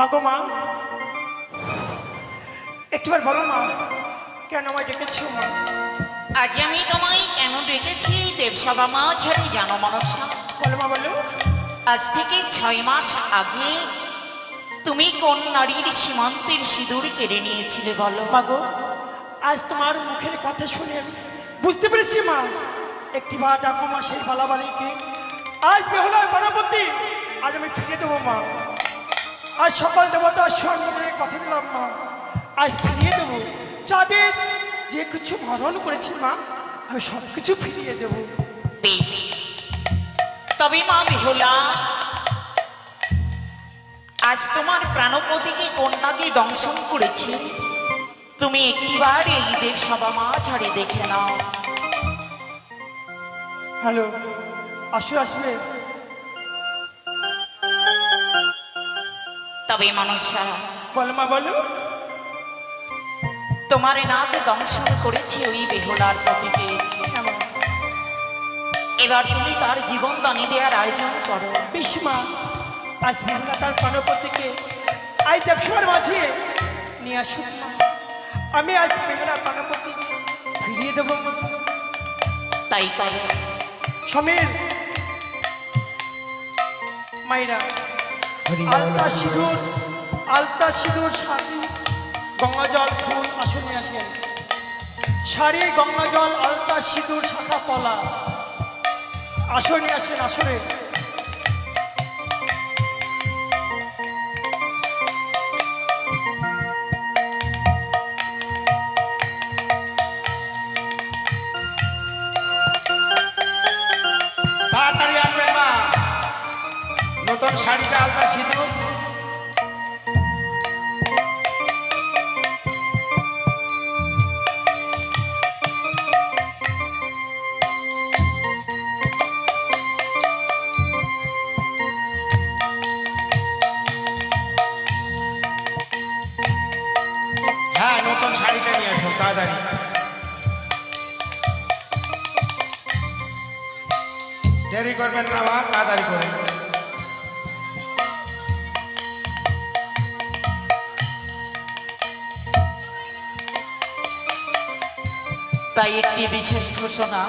মাগো মা, একটিবার বলো মা, কেন আমায় ডেকেছো মা? আজ আমি তোমায় কেন ডেকেছি দেবসভা মা ছেড়ে জানো মনসা? বলো মা বলো। আজ থেকে 6 মাস আগে তুমি কোন নারীর সীমান্তের সিঁদুর কেড়ে নিয়েছিলে বলো? মাগো, আজ তোমার মুখের কথা শুনে আমি বুঝতে পেরেছি মা। একটিবার ডাকো মা সেই বালাবালিকে। আজ বেহুলার গণপতি, আজ আমি ফিরিয়ে দেবো মা। আজ সকল দেবতার স্বর্ণের কথা দিলাম মা, আজ ফিরিয়ে দেবো। যাদের যে কিছু হরণ করেছি মা, আমি সব কিছু ফিরিয়ে দেবো। বেশ, তবে মা বেহুলা, আজ তোমার প্রাণপতিকে কন্যাকে দংশন করেছি, তুমি একটিবার এই দেবসভা মা ছাড়ে দেখে নাও। হ্যালো, আসবে। তবে মনসা, বলো মা বলো। তোমার নাক দংশন করেছে ওই বেহুলার পতিকে। কেমন? এবার তুমি তার জীবন দানি দেওয়ার আয়োজন করো। বেশ মা, আজ বেহুলা তার গণপতিকে আজ দেবসভার মাঝে নিয়ে আসুন। আমি আজ বেহুলা গণপতিকে ফিরিয়ে দেবো। তাই করো। সমীর, মাইরা, আলতা সিঁদুর শাড়ি, গঙ্গা জল, ফুল, আসন নিয়ে আসেন। শাড়ি, গঙ্গা জল, আলতা সিঁদুর, শাখা পলা, আসন নিয়ে আসেন। আসরে তাড়াতাড়ি আনবেন মা, নতুন শাড়িটা, আলতা সিঁদুর। হ্যাঁ, নতুন শাড়িটা নিয়ে আসুন তাড়াতাড়ি। দেরি করবেন না মা, তাড়াতাড়ি করে। তাই একটি বিশেষ ঘোষণা,